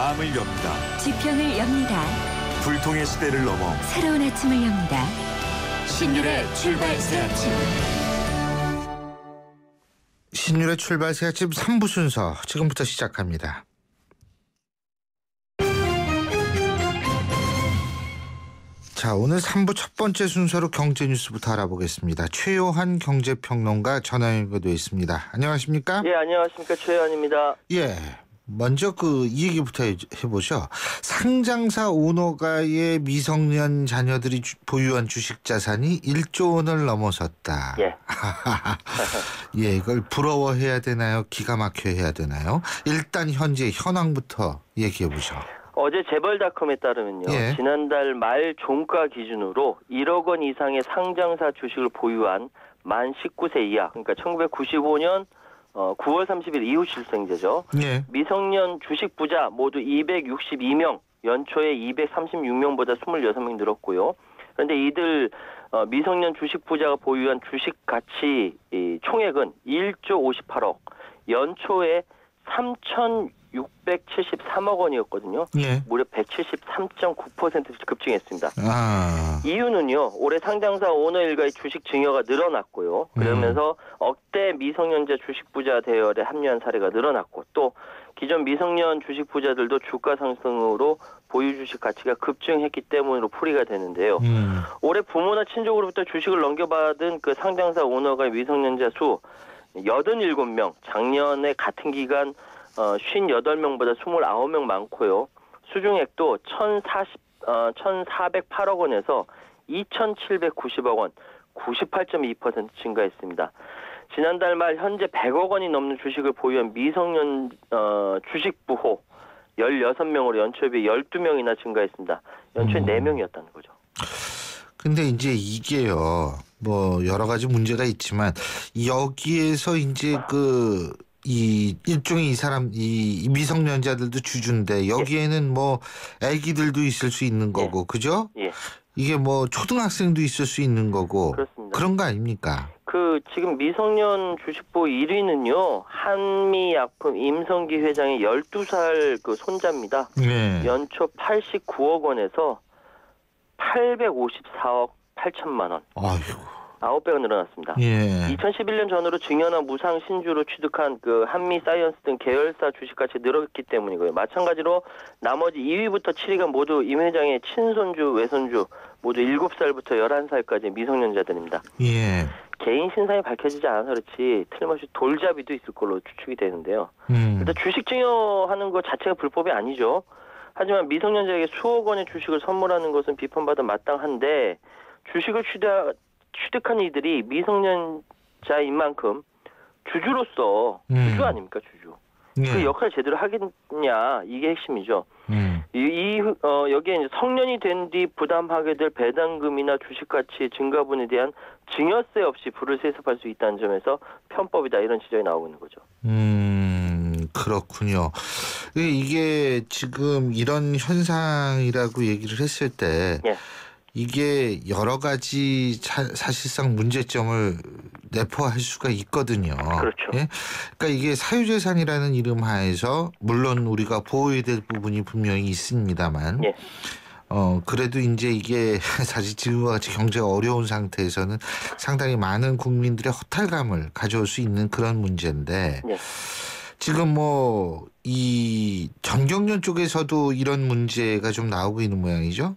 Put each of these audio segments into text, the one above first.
마음을 엽니다. 지평을 엽니다. 불통의 시대를 넘어 새로운 아침을 엽니다. 신율의 출발 새 아침. 신율의 출발 새 아침 3부 순서 지금부터 시작합니다. 자, 오늘 3부 첫 번째 순서로 경제 뉴스부터 알아보겠습니다. 최요한 경제평론가 전화 연결되어 있습니다. 안녕하십니까? 예, 안녕하십니까. 최요한입니다. 예, 먼저 이 얘기부터 해보죠. 상장사 오너가의 미성년 자녀들이 보유한 주식 자산이 1조 원을 넘어섰다. 예. 예, 이걸 부러워해야 되나요? 기가 막혀 해야 되나요? 일단 현재 현황부터 얘기해보죠. 어제 재벌닷컴에 따르면요. 예. 지난달 말 종가 기준으로 1억 원 이상의 상장사 주식을 보유한 만 19세 이하, 그러니까 1995년 9월 30일 이후 출생자죠. 예. 미성년 주식 부자 모두 262명, 연초에 236명보다 26명 늘었고요. 그런데 이들 미성년 주식 부자가 보유한 주식 가치 총액은 1조 58억, 연초에 3,673억 원이었거든요. 예. 무려 173.9% 급증했습니다. 아. 이유는요, 올해 상장사 오너 일가의 주식 증여가 늘어났고요. 그러면서 억대 미성년자 주식 부자 대열에 합류한 사례가 늘어났고, 또 기존 미성년 주식 부자들도 주가 상승으로 보유 주식 가치가 급증했기 때문으로 풀이가 되는데요. 올해 부모나 친족으로부터 주식을 넘겨받은 그 상장사 오너가의 미성년자 수 87명, 작년에 같은 기간 58명보다 29명 많고요. 수중액도 1,408억 원에서 2,790억 원, 98.2% 증가했습니다. 지난달 말 현재 100억 원이 넘는 주식을 보유한 미성년 주식 부호 16명으로 연초에 비해 12명이나 증가했습니다. 연초에 4명이었다는 거죠. 근데 이제 이게요, 뭐 여러 가지 문제가 있지만 여기에서 이제 이 일종의 이 미성년자들도 주주인데 여기에는 뭐 아기들도 있을 수 있는 거고, 그죠? 예. 이게 뭐 초등학생도 있을 수 있는 거고. 그렇습니다. 그런 거 아닙니까? 지금 미성년 주식부 1위는요, 한미약품 임성기 회장의 12살 손자입니다. 네. 연초 89억 원에서 854억 8천만 원. 아이고. 9배가 늘어났습니다. 예. 2011년 전후로 증여나 무상 신주로 취득한 한미 사이언스 등 계열사 주식가치 늘었기 때문이고요. 마찬가지로 나머지 2위부터 7위가 모두 임 회장의 친손주, 외손주 모두 7살부터 11살까지 미성년자들입니다. 예. 개인 신상이 밝혀지지 않아서 그렇지 틀림없이 돌잡이도 있을 걸로 추측이 되는데요. 일단 주식 증여하는 것 자체가 불법이 아니죠. 하지만 미성년자에게 수억 원의 주식을 선물하는 것은 비판받아 마땅한데, 주식을 취득한 이들이 미성년자인 만큼 주주로서 주주 아닙니까, 주주. 예. 그 역할을 제대로 하겠냐, 이게 핵심이죠. 여기에 이제 성년이 된 뒤 부담하게 될 배당금이나 주식 가치 증가분에 대한 증여세 없이 부를 세습할 수 있다는 점에서 편법이다, 이런 지적이 나오고 있는 거죠. 그렇군요. 이게 지금 이런 현상이라고 얘기를 했을 때, 예. 이게 여러 가지 사실상 문제점을 내포할 수가 있거든요. 그렇죠. 예? 그러니까 이게 사유재산이라는 이름 하에서 물론 우리가 보호해야 될 부분이 분명히 있습니다만, 예. 그래도 이제 이게 사실 지금과 같이 경제가 어려운 상태에서는 상당히 많은 국민들의 허탈감을 가져올 수 있는 그런 문제인데, 예. 지금 이 전경련 쪽에서도 이런 문제가 좀 나오고 있는 모양이죠?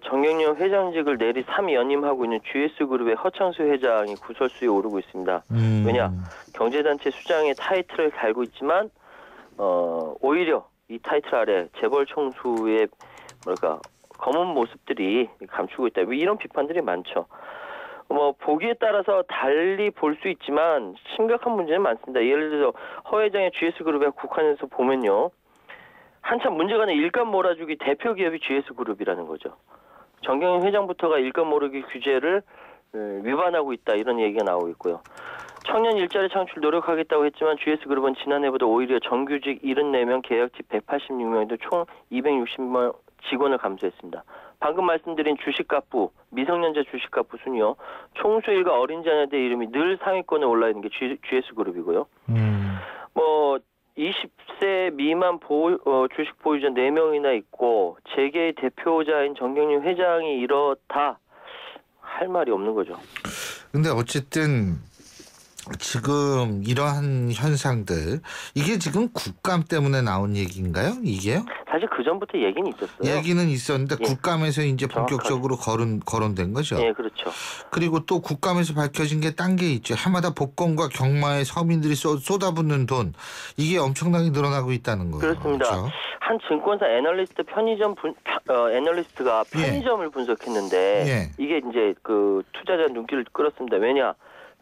정경련 회장직을 내리 3위 연임하고 있는 GS그룹의 허창수 회장이 구설수에 오르고 있습니다. 왜냐? 경제단체 수장의 타이틀을 달고 있지만 오히려 이 타이틀 아래 재벌 총수의 검은 모습들이 감추고 있다. 이런 비판들이 많죠. 보기에 따라서 달리 볼 수 있지만 심각한 문제는 많습니다. 예를 들어서 허 회장의 GS그룹의 국한에서 보면요, 한참 문제가 된 일감 몰아주기 대표 기업이 GS그룹이라는 거죠. 정경련 회장부터가 일감 몰아주기 규제를 위반하고 있다, 이런 얘기가 나오고 있고요. 청년 일자리 창출 노력하겠다고 했지만 GS그룹은 지난해보다 오히려 정규직 74명, 계약직 186명에도 총 260명 직원을 감소했습니다. 방금 말씀드린 주식가부, 미성년자 주식가부 순위요, 총수일과 어린 자녀들 이름이 늘 상위권에 올라 있는 게 GS그룹이고요. 20세 미만 주식 보유자 4명이나 있고 재계의 대표자인 정경림 회장이 이렇다 할 말이 없는 거죠. 근데 어쨌든 지금 이러한 현상들 이게 지금 국감 때문에 나온 얘기인가요? 이게요? 사실 그 전부터 얘기는 있었어요. 얘기는 있었는데 예. 국감에서 이제 정확하게. 본격적으로 거론된 거죠. 예, 그렇죠. 그리고 또 국감에서 밝혀진 게 딴 게 있죠. 해마다 복권과 경마에 서민들이 쏟아붓는 돈 이게 엄청나게 늘어나고 있다는 거예요. 그렇습니다. 그렇죠? 한 증권사 애널리스트 애널리스트가 편의점을 분석했는데 예. 이게 이제 그 투자자 눈길을 끌었습니다. 왜냐?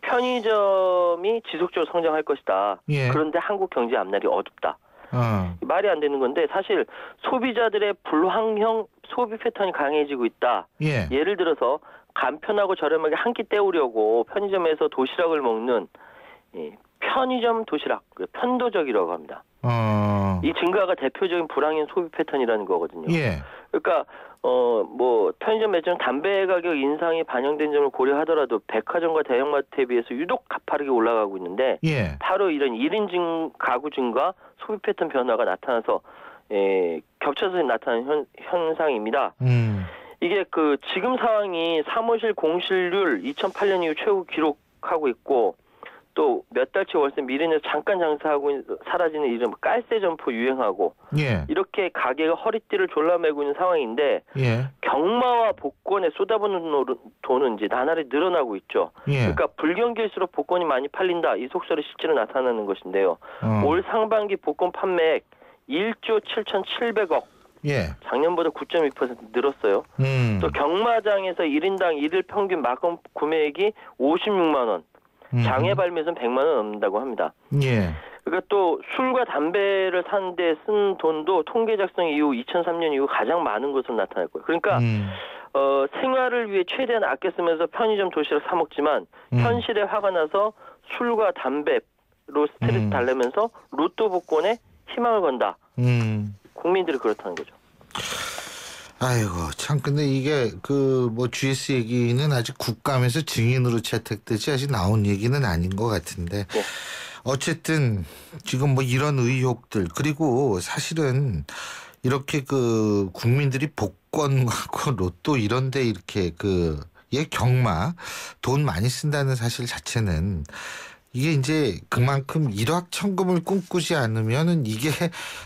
편의점이 지속적으로 성장할 것이다. 예. 그런데 한국 경제 앞날이 어둡다. 말이 안 되는 건데 사실 소비자들의 불황형 소비 패턴이 강해지고 있다. 예. 예를 들어서 간편하고 저렴하게 한 끼 때우려고 편의점에서 도시락을 먹는 편의점 도시락, 편도적이라고 합니다. 이 증가가 대표적인 불황형 소비 패턴이라는 거거든요. 예. 그러니까 뭐 편의점 매장 담배 가격 인상이 반영된 점을 고려하더라도 백화점과 대형마트에 비해서 유독 가파르게 올라가고 있는데 예. 바로 이런 1인 가구 증가 소비 패턴 변화가 나타나서 겹쳐서 나타나는 현상입니다. 이게 그 지금 상황이 사무실 공실률 2008년 이후 최고 기록하고 있고 또 몇 달치 월세 미리내서 잠깐 장사하고 사라지는 이런 깔세 점포 유행하고 예. 이렇게 가게가 허리띠를 졸라매고 있는 상황인데 예. 경마와 복권에 쏟아붓는 돈은 이제 나날이 늘어나고 있죠. 예. 그러니까 불경기일수록 복권이 많이 팔린다 이 속설이 실제로 나타나는 것인데요. 올 상반기 복권 판매액 1조 7,700억. 예. 작년보다 9.2% 늘었어요. 또 경마장에서 1인당 1일 평균 막음 구매액이 56만 원. 장외 발매선 100만 원 넘는다고 합니다. 예. 그러니까 또 술과 담배를 사는데 쓴 돈도 통계 작성 이후 2003년 이후 가장 많은 것으로 나타날 거예요. 그러니까 생활을 위해 최대한 아껴 쓰면서 편의점 도시락 사 먹지만 현실에 화가 나서 술과 담배로 스트레스 달래면서 로또 복권에 희망을 건다. 국민들이 그렇다는 거죠. 아이고 참 근데 이게 그 뭐 GS 얘기는 아직 국감에서 증인으로 채택되지 아직 나온 얘기는 아닌 것 같은데 네. 어쨌든 지금 뭐 이런 의혹들 그리고 사실은 이렇게 그 국민들이 복권과 로또 이런데 이렇게 경마 돈 많이 쓴다는 사실 자체는 이게 이제 그만큼 일확천금을 꿈꾸지 않으면은 이게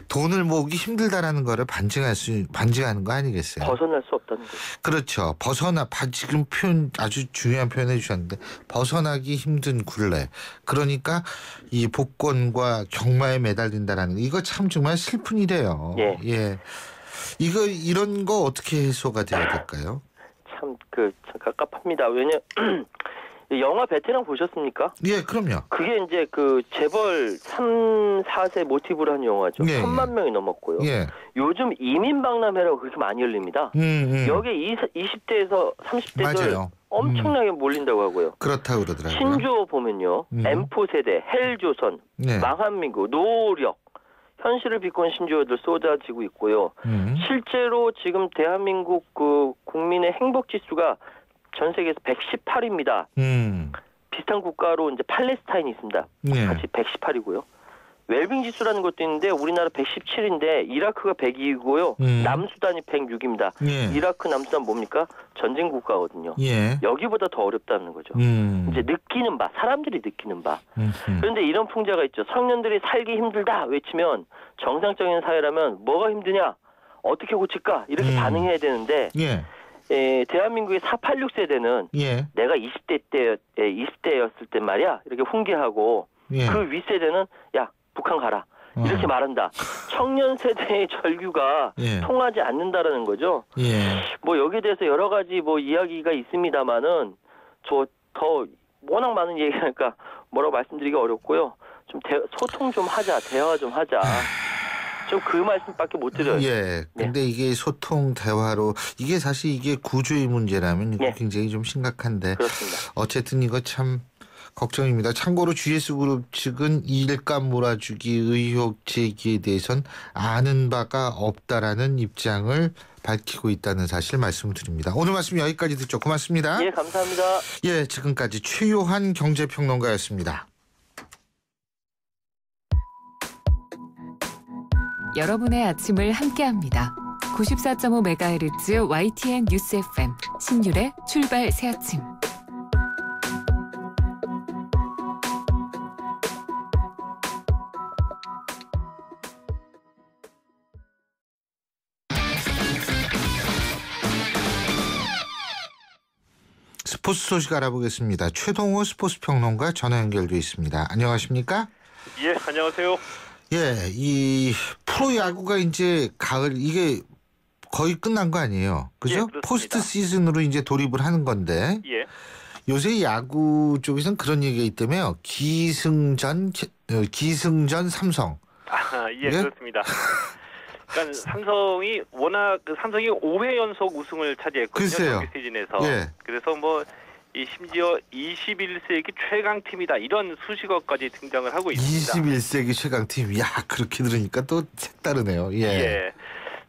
돈을 모으기 힘들다라는 거를 반증하는 거 아니겠어요? 벗어날 수 없다는 거죠. 그렇죠. 지금 표현 아주 중요한 표현해 주셨는데 벗어나기 힘든 굴레. 그러니까 이 복권과 경마에 매달린다라는 이거 참 정말 슬픈 일이에요. 예. 예. 이런 거 어떻게 해소가 돼야 될까요? 참 갑갑합니다. 왜냐 영화 베테랑 보셨습니까? 예, 그럼요. 그게 이제 그 재벌 3, 4세 모티브로 한 영화죠. 예, 1,000만 명이 넘었고요. 예. 요즘 이민 박람회라고 그렇게 많이 열립니다. 여기에 20대에서 30대들 맞아요. 엄청나게 몰린다고 하고요. 그렇다고 그러더라고요. 신조어 보면요. M4 세대, 헬조선, 네. 망한민국, 노력, 현실을 비꼰 신조어들 쏟아지고 있고요. 실제로 지금 대한민국 그 국민의 행복 지수가 전 세계에서 118입니다. 비슷한 국가로 이제 팔레스타인이 있습니다. 네. 같이 118이고요. 웰빙 지수라는 것도 있는데 우리나라 117인데 이라크가 102이고요. 남수단이 106입니다. 예. 이라크, 남수단 뭡니까? 전쟁 국가거든요. 예. 여기보다 더 어렵다는 거죠. 이제 느끼는 바, 사람들이 느끼는 바. 그런데 이런 풍자가 있죠. 청년들이 살기 힘들다 외치면 정상적인 사회라면 뭐가 힘드냐? 어떻게 고칠까? 이렇게 반응해야 되는데 예. 대한민국의 486 세대는 예. 내가 20대였을 때 말이야 이렇게 훈계하고 예. 그 윗세대는 야 북한 가라 이렇게 말한다. 청년 세대의 절규가 예. 통하지 않는다라는 거죠. 예. 뭐 여기에 대해서 여러 가지 뭐 이야기가 있습니다만은 저 더 워낙 많은 얘기니까 뭐라고 말씀드리기 어렵고요. 좀 소통 좀 하자, 대화 좀 하자. 좀 그 말씀밖에 못 드려요. 예. 근데 이게 소통 대화로 이게 사실 이게 구조의 문제라면 이거 예. 굉장히 좀 심각한데 그렇습니다. 어쨌든 이거 참 걱정입니다. 참고로 GS그룹 측은 일감 몰아주기 의혹 제기에 대해선 아는 바가 없다라는 입장을 밝히고 있다는 사실 말씀드립니다. 오늘 말씀 여기까지 듣죠. 고맙습니다. 예, 감사합니다. 예, 지금까지 최요한 경제평론가였습니다. 여러분의 아침을 함께합니다. 94.5MHz YTN 뉴스 FM 신율의 출발 새 아침. 스포츠 소식 알아보겠습니다. 최동호 스포츠 평론가 전화 연결돼 있습니다. 안녕하십니까? 예, 안녕하세요. 예, 이 프로야구가 이제 가을 이게 거의 끝난 거 아니에요? 그죠? 예, 그렇습니다. 포스트 시즌으로 이제 돌입을 하는 건데 예. 요새 야구 쪽에서는 그런 얘기가 있다며요. 기승전 삼성. 예, 그렇습니다. 그러니까 삼성이 워낙 삼성이 5회 연속 우승을 차지했거든요. 글쎄요. 정규 시즌에서. 예. 그래서 이 심지어 21세기 최강팀이다 이런 수식어까지 등장을 하고 있습니다. 21세기 최강팀. 야, 그렇게 들으니까 또 색다르네요. 예. 예.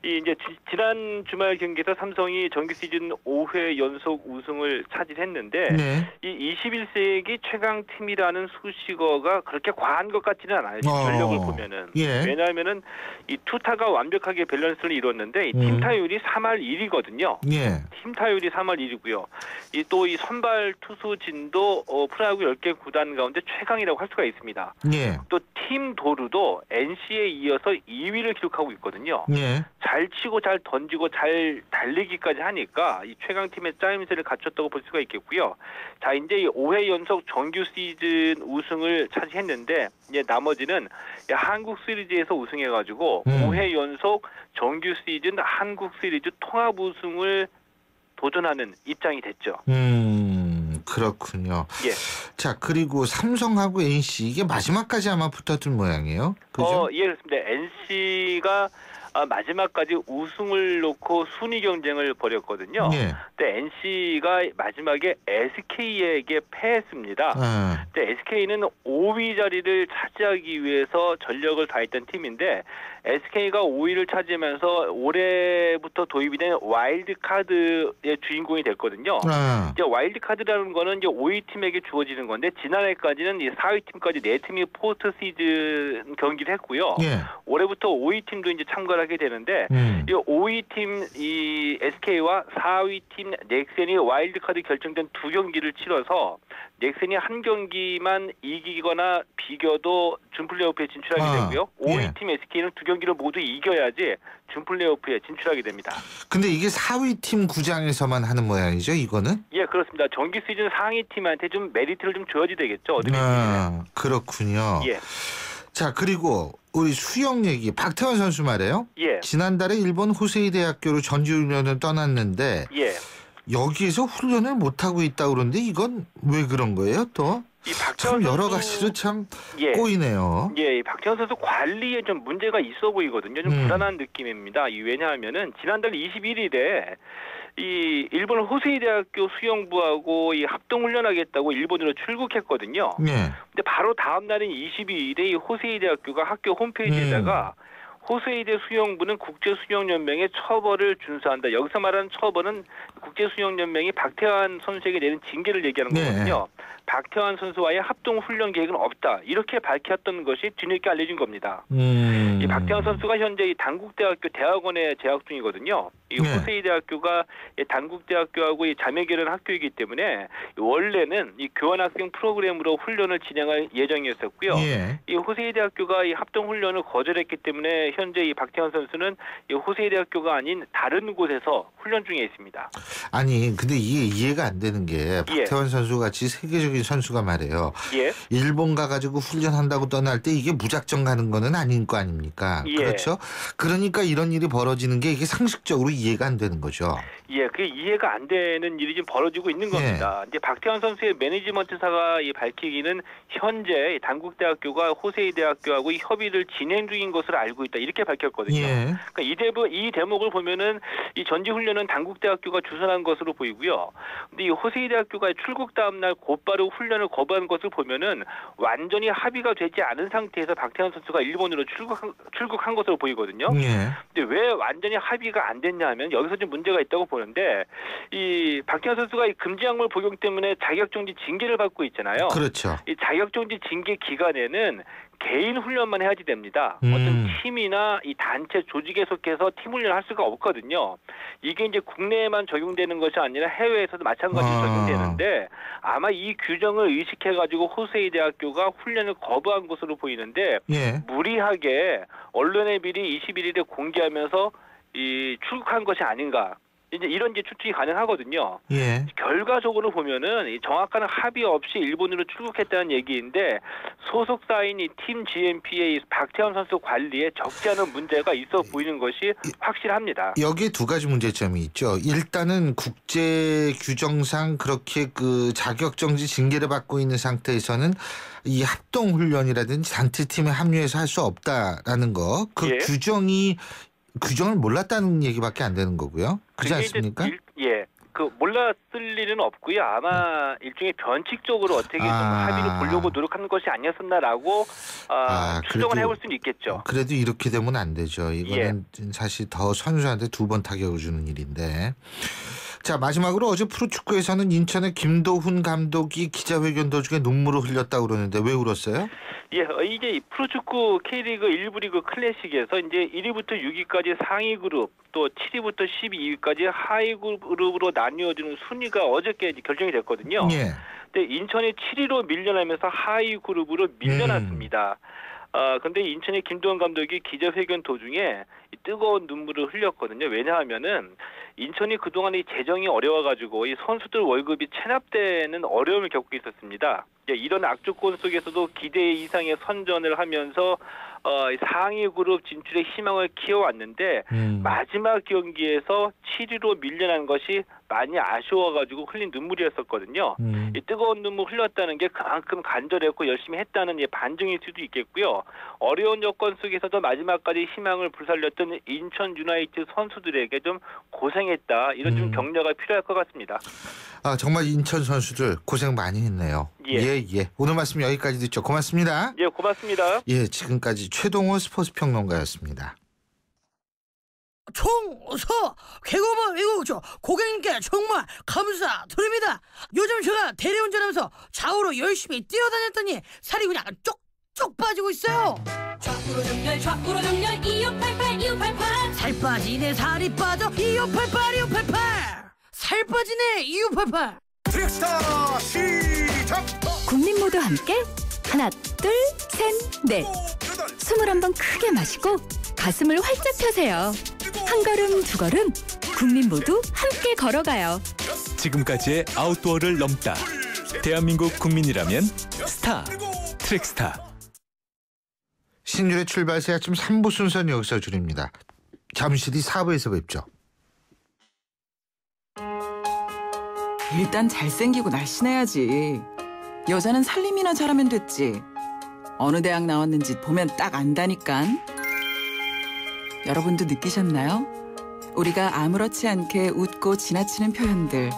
이 이제 지난 주말 경기에서 삼성이 정규 시즌 5회 연속 우승을 차지했는데 네. 이 21세기 최강팀이라는 수식어가 그렇게 과한 것 같지는 않아요. 전력을 보면은. 예. 왜냐하면은 이 투타가 완벽하게 밸런스를 이뤘는데 이 팀 타율이 3할 1이거든요. 예. 팀 타율이 3할 1이고요. 이 또 이 선발 투수진도 프로야구 10개 구단 가운데 최강이라고 할 수가 있습니다. 예. 또 팀 도루도 NC에 이어서 2위를 기록하고 있거든요. 예. 잘 치고 잘 던지고 잘 달리기까지 하니까 이 최강팀의 짜임새를 갖췄다고 볼 수가 있겠고요. 자, 이제 이 5회 연속 정규 시즌 우승을 차지했는데 이제 나머지는 한국 시리즈에서 우승해가지고 5회 연속 정규 시즌 한국 시리즈 통합 우승을 도전하는 입장이 됐죠. 그렇군요. 예. 자, 그리고 삼성하고 NC 이게 마지막까지 아마 붙었던 모양이에요. 그죠? 예, 그렇습니다. NC가 마지막까지 우승을 놓고 순위 경쟁을 벌였거든요. 예. 근데 NC가 마지막에 SK에게 패했습니다. 근데 SK는 5위 자리를 차지하기 위해서 전력을 다했던 팀인데 SK가 5위를 차지하면서 올해부터 도입이 된 와일드카드의 주인공이 됐거든요. 이제 와일드카드라는 거는 이제 5위 팀에게 주어지는 건데 지난해까지는 이 4위 팀까지 4팀이 포스트 시즌 경기를 했고요. 예. 올해부터 5위 팀도 이제 참가를 하게 되는데 이 5위 팀 이 SK와 4위 팀 넥센이 와일드카드 결정된 두 경기를 치러서 넥센이 한 경기만 이기거나 비겨도 준플레이오프에 진출하게 되고요. 5위 팀 SK는 두 경기를 모두 이겨야지 준플레이오프에 진출하게 됩니다. 근데 이게 4위 팀 구장에서만 하는 모양이죠, 이거는? 예, 그렇습니다. 정규 시즌 상위 팀한테 좀 메리트를 좀 줘야지 되겠죠. 그렇군요. 예. 자, 그리고 우리 수영 얘기 박태환 선수 말이에요. 예. 지난달에 일본 호세이 대학교로 전지훈련을 떠났는데 예. 여기에서 훈련을 못 하고 있다 그러는데 이건 왜 그런 거예요? 또 참 여러 가지로 참 꼬이네요. 예, 박태환 선수 관리에 좀 문제가 있어 보이거든요. 좀 불안한 느낌입니다. 왜냐하면은 지난달 21일에 이 일본 호세이 대학교 수영부하고 이 합동 훈련하겠다고 일본으로 출국했거든요. 네. 근데 바로 다음 날인 22일에 이 호세이 대학교가 학교 홈페이지에다가 호세이대 수영부는 국제수영연맹의 처벌을 준수한다. 여기서 말하는 처벌은 국제수영연맹이 박태환 선수에게 내린 징계를 얘기하는 거거든요. 박태환 선수와의 합동 훈련 계획은 없다. 이렇게 밝혔던 것이 뒤늦게 알려진 겁니다. 이 박태환 선수가 현재 이 단국대학교 대학원에 재학 중이거든요. 이 호세이 대학교가 단국대학교하고 이 자매결연 학교이기 때문에 원래는 이 교환학생 프로그램으로 훈련을 진행할 예정이었었고요. 이 호세이 대학교가 이 합동 훈련을 거절했기 때문에 현재 이 박태환 선수는 이 호세이 대학교가 아닌 다른 곳에서 훈련 중에 있습니다. 아니, 근데 이게 이해가 안 되는 게 박태환 선수 같이 세계적인 선수가 말이에요. 일본 가가지고 훈련한다고 떠날 때 이게 무작정 가는 거는 아닌 거 아닙니까? 그렇죠? 그러니까 이런 일이 벌어지는 게 이게 상식적으로 이해가 안 되는 거죠. 예, 그게 이해가 안 되는 일이 지금 벌어지고 있는 겁니다. 이제 박태환 선수의 매니지먼트사가 밝히기는 현재 단국대학교가 호세이 대학교하고 이 협의를 진행 중인 것으로 알고 있다 이렇게 밝혔거든요. 그러니까 이 대목을 보면은 이 전지 훈련은 단국대학교가 주선한 것으로 보이고요. 근데 이 호세이 대학교가 출국 다음 날 곧바로 훈련을 거부한 것을 보면은 완전히 합의가 되지 않은 상태에서 박태환 선수가 일본으로 출국한 것으로 보이거든요. 근데 왜 완전히 합의가 안 됐냐면 여기서 좀 문제가 있다고 보는데 이 박태환 선수가 이 금지약물 복용 때문에 자격정지 징계를 받고 있잖아요. 그렇죠. 이 자격정지 징계 기간에는 개인 훈련만 해야지 됩니다. 어떤 팀이나 이 단체 조직에 속해서 팀 훈련을 할 수가 없거든요. 이게 이제 국내에만 적용되는 것이 아니라 해외에서도 마찬가지로 적용되는데 아마 이 규정을 의식해가지고 호세이 대학교가 훈련을 거부한 것으로 보이는데 예. 무리하게 언론에 미리 21일에 공개하면서 출국한 것이 아닌가. 이제 이런 추측이 가능하거든요. 예. 결과적으로 보면은 이 정확한 합의 없이 일본으로 출국했다는 얘기인데 소속사인 이 팀 GMP의 박태환 선수 관리에 적지 않은 문제가 있어 보이는 것이 확실합니다. 여기에 두 가지 문제점이 있죠. 일단은 국제 규정상 그렇게 그 자격정지 징계를 받고 있는 상태에서는 이 합동 훈련이라든지 단체팀에 합류해서 할 수 없다라는 거. 그 예. 규정을 몰랐다는 얘기밖에 안 되는 거고요. 그렇지 않습니까? 몰랐을 리는 없고요. 아마 일종의 변칙적으로 어떻게 좀 합의를 보려고 노력하는 것이 아니었었나라고 추정을 해볼 수는 있겠죠. 그래도 이렇게 되면 안 되죠. 이거는 사실 더 선수한테 두 번 타격을 주는 일인데. 자, 마지막으로 어제 프로축구에서는 인천의 김도훈 감독이 기자회견 도중에 눈물을 흘렸다고 그러는데 왜 울었어요? 예, 이게 프로축구 K리그 1부 리그 클래식에서 이제 1위부터 6위까지 상위 그룹, 또 7위부터 12위까지 하위 그룹으로 나뉘어지는 순위가 어저께 결정이 됐거든요. 예. 근데 인천이 7위로 밀려나면서 하위 그룹으로 밀려났습니다. 근데 인천의 김도훈 감독이 기자회견 도중에 뜨거운 눈물을 흘렸거든요. 왜냐하면은 인천이 그동안 이 재정이 어려워가지고 이 선수들 월급이 체납되는 어려움을 겪고 있었습니다. 이런 악조건 속에서도 기대 이상의 선전을 하면서 상위 그룹 진출의 희망을 키워왔는데 마지막 경기에서 7위로 밀려난 것이 많이 아쉬워가지고 흘린 눈물이었었거든요. 이 뜨거운 눈물 흘렸다는 게 그만큼 간절했고 열심히 했다는 반증일 수도 있겠고요. 어려운 여건 속에서도 마지막까지 희망을 불살렸던 인천 유나이티드 선수들에게 좀 고생했다. 이런 좀 격려가 필요할 것 같습니다. 정말 인천 선수들 고생 많이 했네요. 예. 오늘 말씀 여기까지 듣죠. 고맙습니다. 예, 고맙습니다. 예, 지금까지 최동호 스포츠 평론가였습니다. 총서 개고만 외국죠. 고객님께 정말 감사드립니다. 요즘 제가 대리운전하면서 좌우로 열심히 뛰어다녔더니 살이 그냥 쪽쪽 빠지고 있어요. 좌우로 정렬 2588 살 빠지네 살이 빠져 2588 살 빠지네 2588. 트랙스타 시작. 국민 모두 함께 하나 둘 셋 넷 21번 크게 마시고 가슴을 활짝 펴세요. 한 걸음 두 걸음 국민 모두 함께 걸어가요. 지금까지의 아웃도어를 넘다. 대한민국 국민이라면 스타 트랙스타. 신율의 출발새 아침 3부 순서는 여기서 줄입니다. 잠시 뒤 4부에서 뵙죠. 일단 잘생기고 날씬해야지. 여자는 살림이나 잘하면 됐지. 어느 대학 나왔는지 보면 딱 안다니깐. 여러분도 느끼셨나요? 우리가 아무렇지 않게 웃고 지나치는 표현들,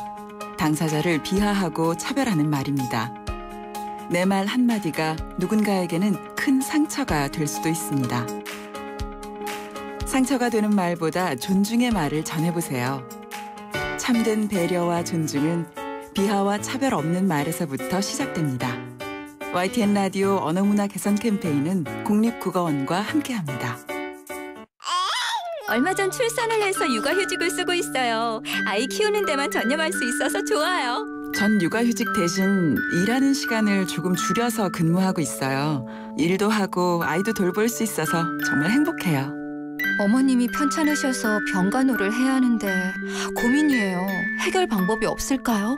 당사자를 비하하고 차별하는 말입니다. 내 말 한마디가 누군가에게는 큰 상처가 될 수도 있습니다. 상처가 되는 말보다 존중의 말을 전해보세요. 참된 배려와 존중은 비하와 차별 없는 말에서부터 시작됩니다. YTN 라디오 언어문화 개선 캠페인은 국립국어원과 함께합니다. 얼마 전 출산을 해서 육아휴직을 쓰고 있어요. 아이 키우는 데만 전념할 수 있어서 좋아요. 전 육아휴직 대신 일하는 시간을 조금 줄여서 근무하고 있어요. 일도 하고 아이도 돌볼 수 있어서 정말 행복해요. 어머님이 편찮으셔서 병간호를 해야 하는데 고민이에요. 해결 방법이 없을까요?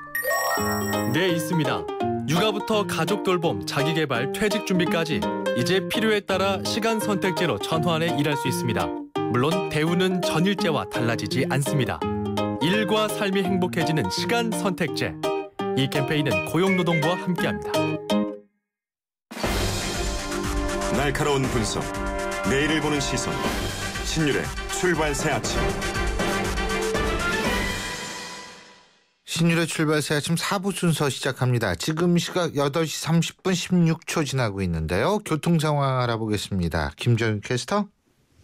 네, 있습니다. 육아부터 가족 돌봄, 자기개발, 퇴직 준비까지 이제 필요에 따라 시간 선택제로 전환해 일할 수 있습니다. 물론 대우는 전일제와 달라지지 않습니다. 일과 삶이 행복해지는 시간 선택제. 이 캠페인은 고용노동부와 함께합니다. 날카로운 분석, 내일을 보는 시선. 신율의 출발 새 아침. 신율의 출발 새 아침 4부 순서 시작합니다. 지금 시각 8시 30분 16초 지나고 있는데요. 교통 상황 알아보겠습니다. 김정윤 캐스터.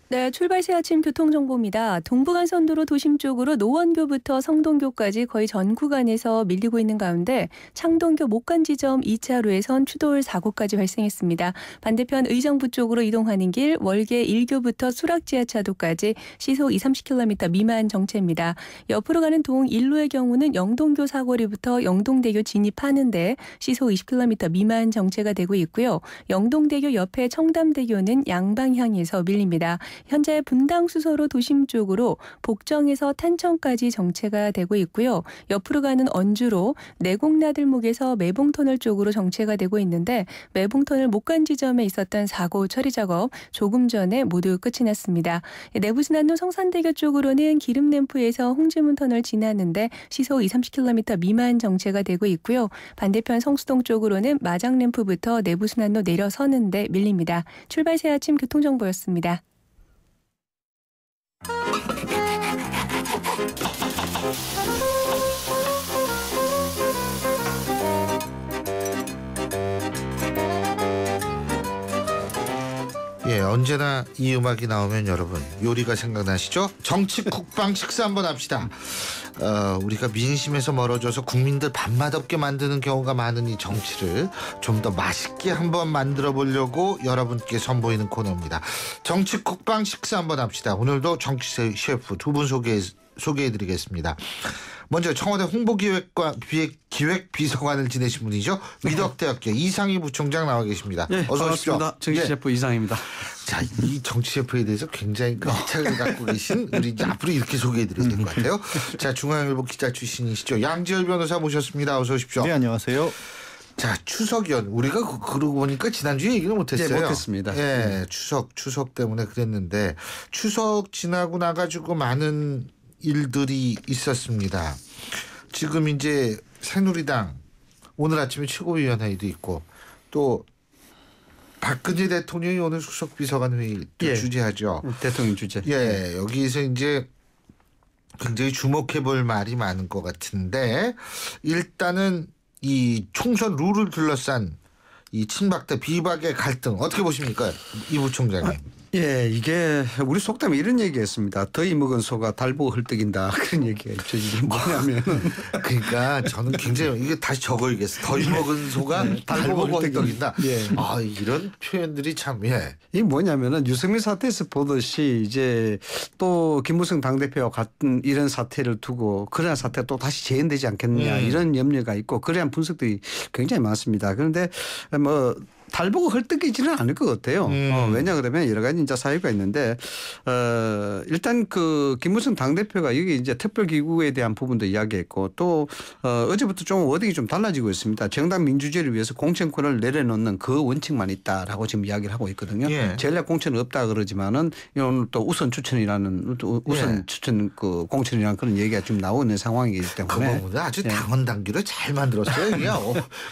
네, 출발 시 아침 교통정보입니다. 동부간선도로 도심 쪽으로 노원교부터 성동교까지 거의 전 구간에서 밀리고 있는 가운데 창동교 목간 지점 2차로에선 추돌 사고까지 발생했습니다. 반대편 의정부 쪽으로 이동하는 길 월계 1교부터 수락지하차도까지 시속 20-30km 미만 정체입니다. 옆으로 가는 동 1로의 경우는 영동교 사거리부터 영동대교 진입하는데 시속 20km 미만 정체가 되고 있고요. 영동대교 옆에 청담대교는 양방향에서 밀립니다. 현재 분당 수서로 도심 쪽으로 복정에서 탄천까지 정체가 되고 있고요. 옆으로 가는 언주로 내곡나들목에서 매봉터널 쪽으로 정체가 되고 있는데 매봉터널 목간 지점에 있었던 사고 처리 작업 조금 전에 모두 끝이 났습니다. 내부순환로 성산대교 쪽으로는 기름램프에서 홍지문터널 지나는데 시속 20-30km 미만 정체가 되고 있고요. 반대편 성수동 쪽으로는 마장램프부터 내부순환로 내려서는데 밀립니다. 출발 새 아침 교통정보였습니다. 예, 언제나 이 음악이 나오면 여러분 요리가 생각나시죠? 정치 국방 식사 한번 합시다. 우리가 민심에서 멀어져서 국민들 밥맛 없게 만드는 경우가 많은 이 정치를 좀 더 맛있게 한번 만들어 보려고 여러분께 선보이는 코너입니다. 정치 국방 식사 한번 합시다. 오늘도 정치 셰프 두 분 소개해드리겠습니다. 먼저 청와대 홍보기획비서관을 지내신 분이죠. 위덕대학교 이상희 부총장 나와 계십니다. 네, 어서 오십시오. 반갑습니다. 정치 셰프 이상희입니다. 자, 이 정치 셰프에 대해서 굉장히 애착을 갖고 계신 우리 이제 앞으로 이렇게 소개해드려야 될 것 같아요. 자, 중앙일보 기자 출신이시죠. 양지열 변호사 모셨습니다. 어서 오십시오. 네, 안녕하세요. 자, 추석 연 우리가 그러고 보니까 지난주에 얘기를 못했어요. 네, 못했습니다. 예, 추석 때문에 그랬는데 추석 지나고 나가지고 많은 일들이 있었습니다. 지금 이제 새누리당 오늘 아침에 최고위원회의도 있고 또 박근혜 대통령이 오늘 수석비서관 회의 주재하죠. 대통령 주재. 예, 여기서 이제 굉장히 주목해볼 말이 많은 것 같은데 일단은 이 총선 룰을 둘러싼 이 친박 대 비박의 갈등 어떻게 보십니까, 이 부총장님? 예, 이게 우리 속담에 이런 얘기했습니다. 더위 먹은 소가 달보고 헐떡인다 그런 얘기가 있죠. 이게 뭐냐면 그러니까 저는 굉장히 이게 다시 적어야겠어요. 더위 먹은 소가 달보고 헐떡인다. 예. 아, 이런 표현들이 참 이 뭐냐면은 유승민 사태에서 보듯이 이제 또 김무성 당대표와 같은 이런 사태를 두고 그러한 사태가 또 다시 재현되지 않겠느냐 이런 염려가 있고 그러한 분석들이 굉장히 많습니다. 그런데 뭐 달보고 헐떡이지는 않을 것 같아요. 왜냐 그러면 여러 가지 이제 사유가 있는데 일단 그 김무성 당대표가 여기 이제 특별기구에 대한 부분도 이야기했고 또 어제부터 좀 워딩이 좀 달라지고 있습니다. 정당 민주주의를 위해서 공천권을 내려놓는 그 원칙만 있다라고 지금 이야기를 하고 있거든요. 예. 전략 공천은 없다 그러지만은 오늘 또 우선 추천이라는 우선 추천 그 공천이라는 그런 얘기가 좀 나오고 있는 상황이기 때문에 그 부분은 아주 당원 당규를 잘 만들었어요. 이게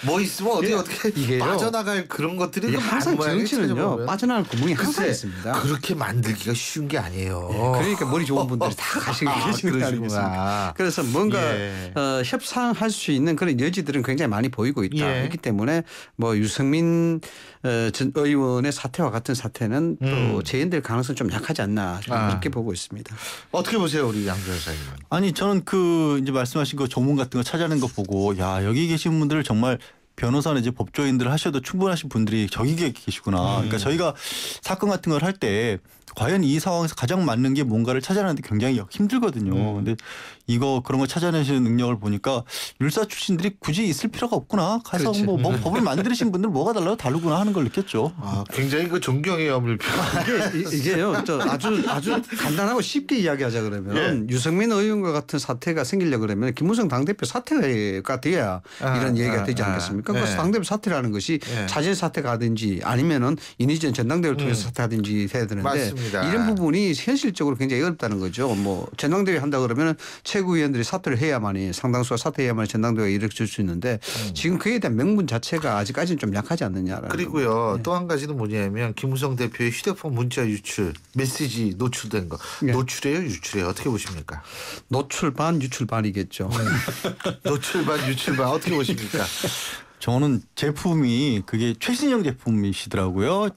뭐 있으면 어떻게 빠져나갈 그런 것들이 항상 정치는요 빠져나갈 구멍이 항상 있습니다. 그렇게 만들기가 쉬운 게 아니에요. 그러니까 머리 좋은 분들이 다 가시고 계시는 거 아니겠습니까? 그래서 뭔가 협상할 수 있는 그런 여지들은 굉장히 많이 보이고 있다. 그렇기 때문에 뭐 유승민 전 의원의 사태와 같은 사태는 또 재현될 가능성이 좀 약하지 않나 그렇게 보고 있습니다. 어떻게 보세요, 우리 양 변호사님? 아니 저는 그 이제 말씀하신 거 조문 같은 거 찾아낸 거 보고 야 여기 계신 분들을 정말 변호사나 이제 법조인들 하셔도 충분하신 분들이 저기 계시구나. 그러니까 저희가 사건 같은 걸 할 때 과연 이 상황에서 가장 맞는 게 뭔가를 찾아내는데 굉장히 힘들거든요. 근데 이거 그런 거 찾아내시는 능력을 보니까 율사 출신들이 굳이 있을 필요가 없구나. 가서 뭐 법을 만드신 분들 뭐가 다르구나 하는 걸 느꼈죠. 아, 굉장히 그 존경의 염을 이게요. 아주 간단하고 쉽게 이야기하자 그러면 유승민 의원과 같은 사태가 생기려 그러면 김무성 당대표 사태가 돼야 이런 얘기가 되지 않겠습니까? 그래서 당대표 사태라는 것이 자진 사태가든지 아니면은 이니전 전당대회를 통해서 사퇴하든지 해야 되는데 맞습니다. 이런 부분이 현실적으로 굉장히 어렵다는 거죠. 뭐 전당대회 한다 그러면 최고위원들이 사퇴를 해야만이 상당수가 사퇴해야만 전당대회가 이루어질 수 있는데 지금 그에 대한 명분 자체가 아직까지는 좀 약하지 않느냐라는. 그리고요. 또 한 가지는 뭐냐면 김무성 대표의 휴대폰 문자 유출, 메시지 노출된 거. 노출이에요, 유출이에요? 어떻게 보십니까? 노출 반 유출 반이겠죠. 노출 반 유출 반 어떻게 보십니까? 저는 제품이 그게 최신형 제품이시더라고요.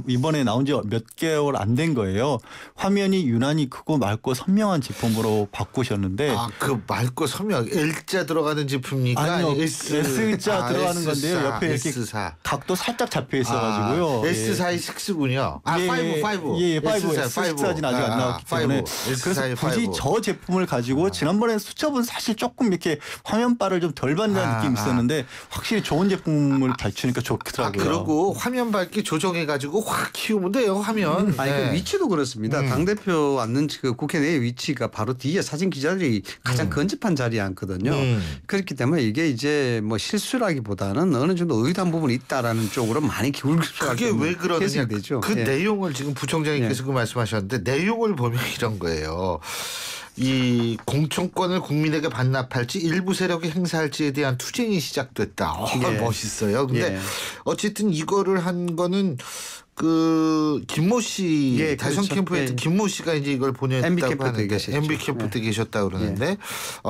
이번에 나온 지 몇 개월 안 된 거예요. 화면이 유난히 크고 맑고 선명한 제품으로 바꾸셨는데. 그 맑고 선명 L자 들어가는 제품입니까? 아니요. S자 들어가는 S사, 건데요. 옆에 이렇게 S사. 각도 살짝 잡혀 있어가지고요. S4이 6군요. 5. 예, 5. S6까지는 아직 안 나왔기 때문에. 그래서 굳이 저 제품을 가지고 지난번에 수첩은 사실 조금 이렇게 화면바를 좀 덜 받는 느낌이 있었는데 확실히 좋은 제품을 밝히니까 좋더라고요. 그리고 화면 밝기 조정해가지고 확 키우면 돼요, 화면. 그 위치도 그렇습니다. 당대표 앉는 그 국회 내 위치가 바로 뒤에 사진 기자들이 가장 근접한 자리에 앉거든요. 그렇기 때문에 이게 이제 뭐 실수라기보다는 어느 정도 의도한 부분이 있다라는 쪽으로 많이 기울기 그게 왜 그러느냐. 되죠. 그 내용을 지금 부총장님께서 그 말씀하셨는데 내용을 보면 이런 거예요. 이 공천권을 국민에게 반납할지 일부 세력이 행사할지에 대한 투쟁이 시작됐다. 멋있어요. 근데 어쨌든 이거를 한 거는 그 김모 씨 다선 캠프에 김모 씨가 이제 이걸 보냈다고 하는데 MB 캠프 때 계셨다 그러는데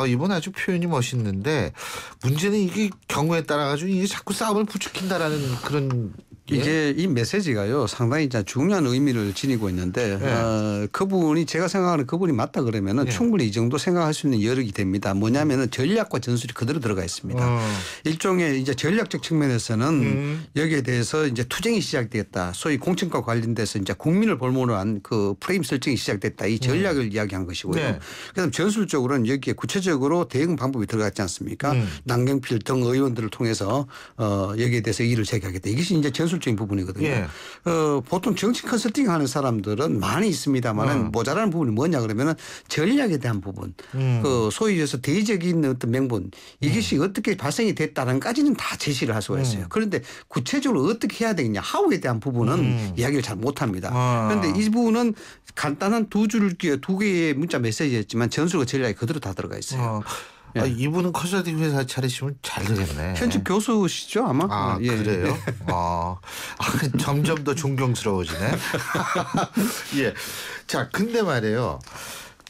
이번 아주 표현이 멋있는데 문제는 이게 경우에 따라 가지고 이게 자꾸 싸움을 부추긴다라는 그런. 이게 이 메시지가요 상당히 중요한 의미를 지니고 있는데 그분이 제가 생각하는 그분이 맞다 그러면은 충분히 이 정도 생각할 수 있는 여력이 됩니다. 뭐냐면은 전략과 전술이 그대로 들어가 있습니다. 일종의 이제 전략적 측면에서는 여기에 대해서 이제 투쟁이 시작됐다. 소위 공천과 관련돼서 이제 국민을 볼모로 한 그 프레임 설정이 시작됐다. 이 전략을 이야기한 것이고요. 그다음 전술적으로는 여기에 구체적으로 대응 방법이 들어갔지 않습니까? 남경필 등 의원들을 통해서 여기에 대해서 이의를 제기하겠다. 이것이 이제 전술적인 부분이거든요. 보통 정치 컨설팅 하는 사람들은 많이 있습니다만은 모자라는 부분이 뭐냐 그러면은 전략에 대한 부분, 그 소위 해서 대의적인 어떤 명분 이것이 어떻게 발생이 됐다는까지는 다 제시를 할 수가 있어요. 그런데 구체적으로 어떻게 해야 되겠냐 하우에 대한 부분은 이야기를 잘 못합니다. 그런데 이 부분은 간단한 두 개의 문자 메시지였지만 전술과 전략이 그대로 다 들어가 있어요. 이분은 컨설팅 회사 차리시면 잘 되겠네. 현직 교수시죠 아마? 그래요? 점점 더 존경스러워지네. 자, 근데 말이에요.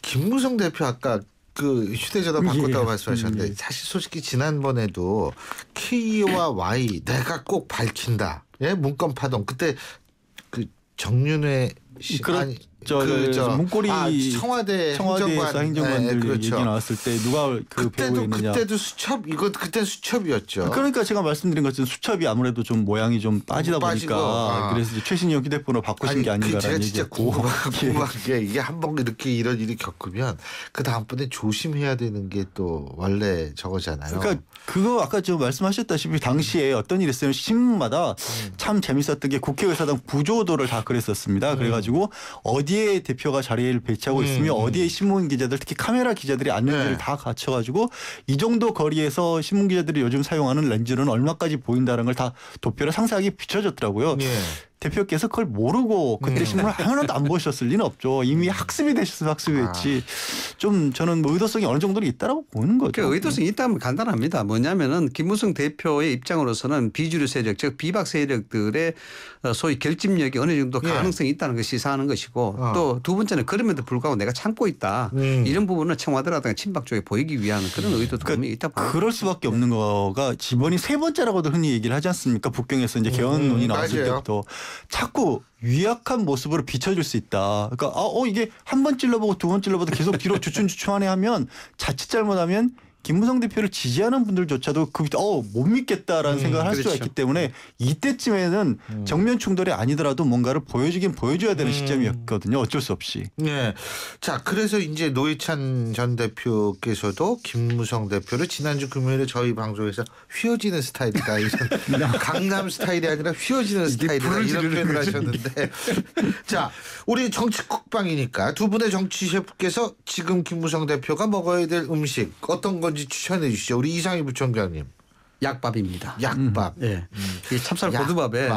김무성 대표 아까 그 휴대전화 바꿨다고 말씀하셨는데 사실 솔직히 지난번에도 K와 Y 내가 꼭 밝힌다. 문건 파동 그때 그 정윤회 씨 문고리 청와대에서 행정관들 얘기 나왔을 때 누가 그 배우에 있느냐. 그때도 그때 수첩이었죠. 그러니까 제가 말씀드린 것처럼 수첩이 아무래도 좀 모양이 좀 빠지다 보니까 그래서 이제 최신형 휴대폰으로 바꾸신 게 아닌가라는 얘기였고. 궁금한 게 이게 한번 이렇게 이런 일이 겪으면 그 다음번에 조심해야 되는 게 또 원래 저거잖아요. 그러니까 그거 아까 좀 말씀하셨다시피 당시에 어떤 일이 있으면 신문마다 참 재밌었던 게 국회의사당 구조도를 다 그랬었습니다. 그래가지고 어디에 대표가 자리를 배치하고 있으며 어디에 신문 기자들 특히 카메라 기자들이 앉는지를 다 갖춰가지고 이 정도 거리에서 신문 기자들이 요즘 사용하는 렌즈는 얼마까지 보인다는 걸 다 도표로 상세하게 비춰줬더라고요. 대표께서 그걸 모르고 그때 신문을 하나도 안 보셨을 리는 없죠. 이미 학습이 되셨으면 학습이 됐지. 좀 저는 뭐 의도성이 어느 정도로 있다라고 보는 거죠. 그러니까 의도성이 있다면 간단합니다. 뭐냐면은 김무성 대표의 입장으로서는 비주류 세력 즉 비박 세력들의 소위 결집력이 어느 정도 가능성이 있다는 것을 시사하는 것이고 또 두 번째는 그럼에도 불구하고 내가 참고 있다. 이런 부분은 청와대라든가 친박 쪽에 보이기 위한 그런 의도도 분명히 있다. 그럴 수밖에 없는 거가 이번이 세 번째라고도 흔히 얘기를 하지 않습니까? 북경에서 이제 개헌론이 나왔을 때부터. 자꾸 유약한 모습으로 비춰줄 수 있다. 그러니까 이게 한 번 찔러보고 두 번 찔러보고 계속 뒤로 주춤주춤하네 하면 자칫 잘못하면 김무성 대표를 지지하는 분들조차도 못 믿겠다라는 생각을 할 수가 있기 때문에 이때쯤에는 정면 충돌이 아니더라도 뭔가를 보여주긴 보여줘야 되는 시점이었거든요. 어쩔 수 없이. 네. 자, 그래서 이제 노회찬 전 대표께서도 김무성 대표를 지난주 금요일에 저희 방송에서 휘어지는 스타일이다. 이런 강남 스타일이 아니라 휘어지는 스타일이다. 이런 표현을 하셨는데. 자, 우리 정치 국방이니까 두 분의 정치 셰프께서 지금 김무성 대표가 먹어야 될 음식 어떤 건지 추천해 주시죠. 우리 이상희 부총장님. 약밥입니다. 약밥. 이 찹쌀 고두밥에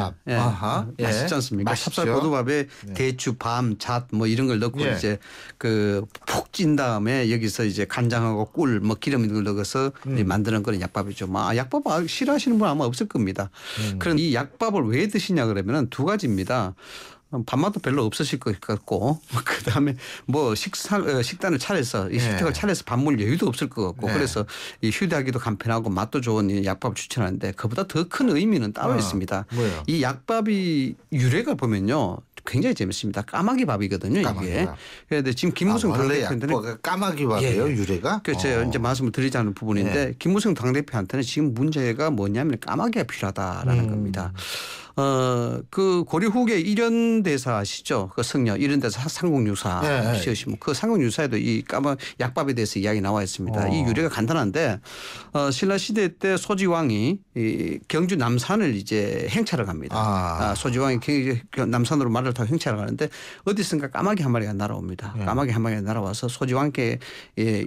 맛있지 않습니까? 맛있죠? 찹쌀 고두밥에 대추, 밤, 잣 뭐 이런 걸 넣고 이제 그 푹 찐 다음에 여기서 이제 간장하고 꿀, 뭐 기름 이런 걸 넣어서 만드는 그런 약밥이죠. 약밥 싫어하시는 분 아마 없을 겁니다. 그런 이 약밥을 왜 드시냐 그러면은 두 가지입니다. 밥맛도 별로 없으실 것 같고 그다음에 뭐 식단을 차려서 이 식탁을 차려서 밥 먹을 여유도 없을 것 같고 그래서 이 휴대하기도 간편하고 맛도 좋은 이 약밥을 추천하는데 그보다 더 큰 의미는 따로 있습니다. 뭐요? 이 약밥이 유래가 보면요. 굉장히 재밌습니다. 까마귀 밥이거든요, 이게. 그런데 지금 김무성 당대표한테는 까마귀 밥이에요, 유래가? 그렇죠. 이제 말씀을 드리자는 부분인데 김무성 당대표한테는 지금 문제가 뭐냐면 까마귀가 필요하다라는 겁니다. 그 고려 후기 일현대사 아시죠? 그 성녀 일현대사 상국유사 시으시면 그 상국유사에도 이 까마 약밥에 대해서 이야기 나와 있습니다. 이 유래가 간단한데 신라 시대 때 소지왕이 이 경주 남산을 이제 행차를 갑니다. 소지왕이 남산으로 말을 타고 행차를 가는데 어디선가 까마귀 한 마리가 날아옵니다. 까마귀 한 마리가 날아와서 소지왕께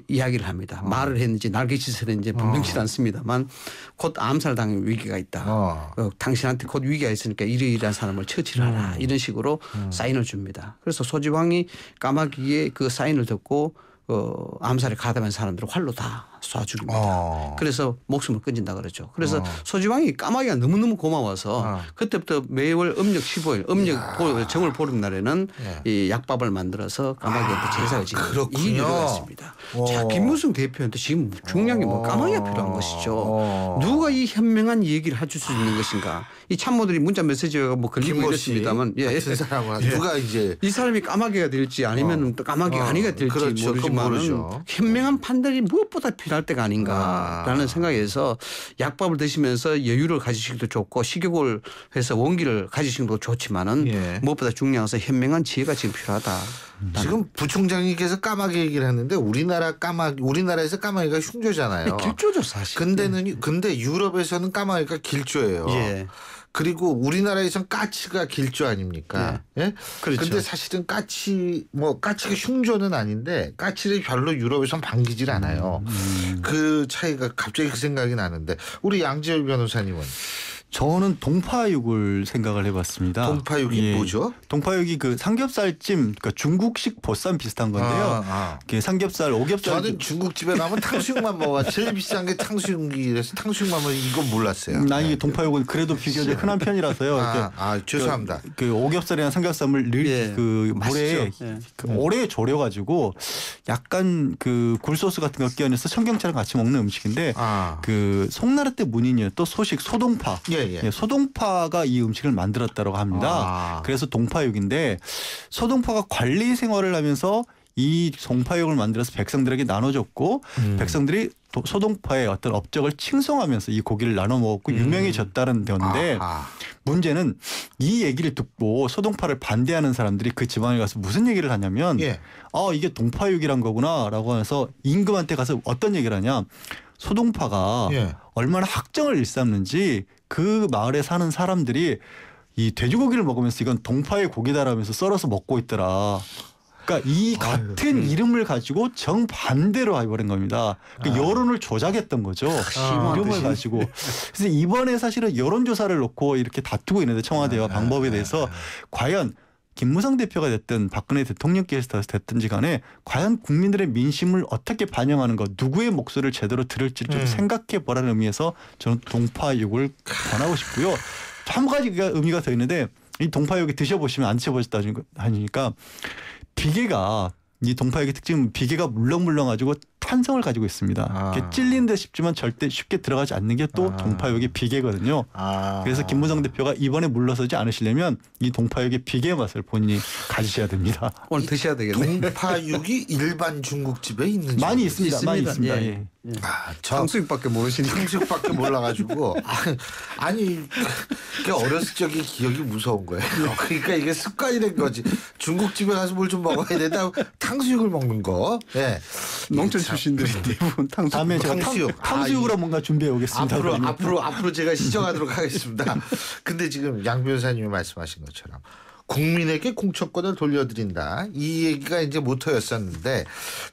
이야기를 합니다. 말을 했는지 날개짓을 했는지 분명치 않습니다만 곧 암살당할 위기가 있다. 당신한테 곧 위기가 있으니까 이러이러한 사람을 처치를 하라. 이런 식으로 사인을 줍니다. 그래서 소지왕이 까마귀의 그 사인을 듣고 암살에 가담한 사람들을 활로 다 쏴 죽입니다. 그래서 목숨을 끊진다 그러죠. 그래서 소지왕이 까마귀가 너무너무 고마워서 그때부터 매월 음력 15일 음력 정월 보름 날에는 이 약밥을 만들어서 까마귀한테 제사를 지내는 이 유래가 있습니다. 자, 김무성 대표한테 지금 중요한 게 뭐 까마귀가 필요한 것이죠. 누가 이 현명한 얘기를 해줄 수 있는 것인가. 이 참모들이 문자 메시지가 뭐 걸리고 이랬습니다만 같은 사람은 누가 이제 이 사람이 까마귀가 될지 아니면 또 까마귀가 아니가 될지 그렇죠. 모르지만 현명한 판단이 무엇보다 필요할 때가 아닌가라는 생각에서 약밥을 드시면서 여유를 가지시기도 좋고 식욕을 해서 원기를 가지시기도 좋지만은 무엇보다 중요한 것은 현명한 지혜가 지금 필요하다. 지금 부총장님께서 까마귀 얘기를 했는데 우리나라에서 까마귀가 흉조잖아요. 길조죠 사실. 근데 유럽에서는 까마귀가 길조예요. 그리고 우리나라에선 까치가 길조 아닙니까? 그렇죠. 근데 사실은 까치가 흉조는 아닌데 까치를 별로 유럽에선 반기질 않아요. 그 차이가 갑자기 그 생각이 나는데 우리 양지열 변호사님은? 저는 동파육을 생각을 해봤습니다. 동파육이 뭐죠? 동파육이 그 삼겹살찜, 그러니까 중국식 보쌈 비슷한 건데요. 삼겹살, 오겹살. 저는 중국집에 가면 탕수육만 먹어. 제일 비싼 게 탕수육이라서 탕수육만 먹어. 이건 몰랐어요. 나 이게 동파육은 그래도 비교적 흔한 편이라서요. 죄송합니다. 그 오겹살이나 삼겹살을 그 물에 오래 졸여가지고 약간 그 굴소스 같은 거 끼얹어서 청경채랑 같이 먹는 음식인데 그 송나라 때 문인이요. 또 소식 소동파. 소동파가 이 음식을 만들었다고 합니다. 그래서 동파육인데 소동파가 관리 생활을 하면서 이 동파육을 만들어서 백성들에게 나눠줬고 백성들이 소동파의 어떤 업적을 칭송하면서 이 고기를 나눠 먹었고 유명해졌다는 건데 문제는 이 얘기를 듣고 소동파를 반대하는 사람들이 그 지방에 가서 무슨 얘기를 하냐면 이게 동파육이란 거구나라고 해서 임금한테 가서 어떤 얘기를 하냐. 소동파가 얼마나 학정을 일삼는지 그 마을에 사는 사람들이 이 돼지고기를 먹으면서 이건 동파의 고기다라면서 썰어서 먹고 있더라. 그러니까 이 같은 이름을 가지고 정반대로 해버린 겁니다. 그러니까 여론을 조작했던 거죠. 이름을 가지고. 그래서 이번에 사실은 여론조사를 놓고 이렇게 다투고 있는데 청와대와 방법에 대해서 과연 김무성 대표가 됐든 박근혜 대통령께서 됐든지 간에 과연 국민들의 민심을 어떻게 반영하는 것, 누구의 목소리를 제대로 들을지 좀 생각해 보라는 의미에서 저는 동파육을 권하고 싶고요. 한 가지가 의미가 더 있는데 이 동파육이 드셔보시면 안 드셔보셨다 하니까 비계가 이 동파육의 특징은 비계가 물렁물렁가지고 탄성을 가지고 있습니다. 찔린 듯 싶지만 절대 쉽게 들어가지 않는 게 또 동파육의 비계거든요. 그래서 김무성 대표가 이번에 물러서지 않으시려면 이 동파육의 비계 맛을 본인이 가지셔야 됩니다. 오늘 드셔야 되겠네요. 동파육이 일반 중국집에 있는지 많이 있습니다. 많이 있습니다. 탕수육밖에 모르시니까. 탕수육밖에 몰라가지고 아니 어렸을 적의 기억이 무서운 거예요. 그러니까 이게 습관이 된 거지. 중국집에 가서 뭘 좀 먹어야 되다 탕수육을 먹는 거. 농촌 출신들이 대부분 탕수육. 다음에 제가 탕수육으로 뭔가 준비해 오겠습니다. 앞으로 제가 시정하도록 하겠습니다. 근데 지금 양 변호사님이 말씀하신 것처럼 국민에게 공천권을 돌려드린다. 이 얘기가 이제 모토였었는데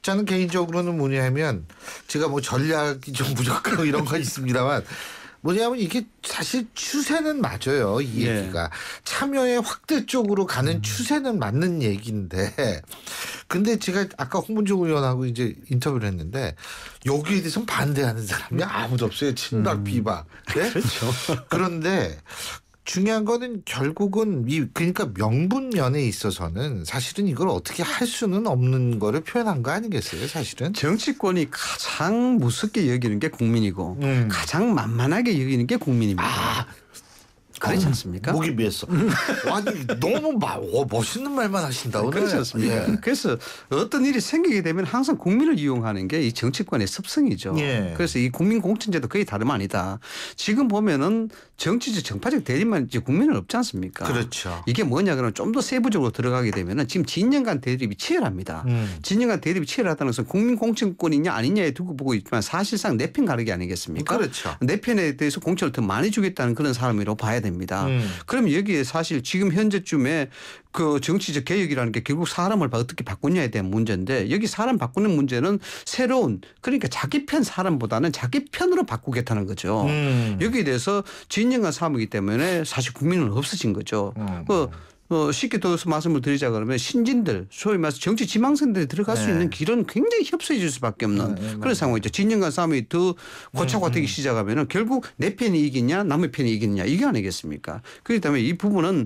저는 개인적으로는 뭐냐면 제가 뭐 전략이 좀 부족하고 이런 건 있습니다만 뭐냐면 이게 사실 추세는 맞아요. 이 얘기가. 참여의 확대 쪽으로 가는 추세는 맞는 얘기인데 근데 제가 아까 홍문종 의원하고 이제 인터뷰를 했는데 여기에 대해서는 반대하는 사람이 아무도 없어요. 친박 비박. 그렇죠. 그런데 중요한 거는 결국은 그러니까 명분면에 있어서는 사실은 이걸 어떻게 할 수는 없는 거를 표현한 거 아니겠어요, 사실은? 정치권이 가장 무섭게 여기는 게 국민이고 가장 만만하게 여기는 게 국민입니다. 그렇지 않습니까? 목이 메었어. 아니 너무 멋있는 말만 하신다 오늘. 그렇지 않습니까? 예. 그래서 어떤 일이 생기게 되면 항상 국민을 이용하는 게 이 정치권의 습성이죠. 예. 그래서 이 국민 공천제도 거의 다름 아니다. 지금 보면은 정치적 정파적 대립만 이제 국민은 없지 않습니까? 그렇죠. 이게 뭐냐 그러면 좀 더 세부적으로 들어가게 되면은 지금 진영 간 대립이 치열합니다. 진영 간 대립이 치열하다는 것은 국민 공천권이냐 아니냐에 두고 보고 있지만 사실상 내 편 가르기 아니겠습니까? 그렇죠. 내 편에 대해서 공천을 더 많이 주겠다는 그런 사람이라고 봐야 됩니다. 그럼 여기에 사실 지금 현재쯤에 그 정치적 개혁이라는 게 결국 사람을 어떻게 바꾸냐에 대한 문제인데 여기 사람 바꾸는 문제는 새로운 그러니까 자기 편 사람보다는 자기 편으로 바꾸겠다는 거죠. 여기에 대해서 진영한 사람이기 때문에 사실 국민은 없어진 거죠. 쉽게 더 말씀을 드리자 그러면 신진들 소위 말해서 정치 지망생들이 들어갈 수 있는 길은 굉장히 협소해질 수밖에 없는 그런 상황이죠. 진영 간 싸움이 더 고착화 되기 시작하면 결국 내 편이 이기냐 남의 편이 이기냐 이게 아니겠습니까? 그렇기 때문에 이 부분은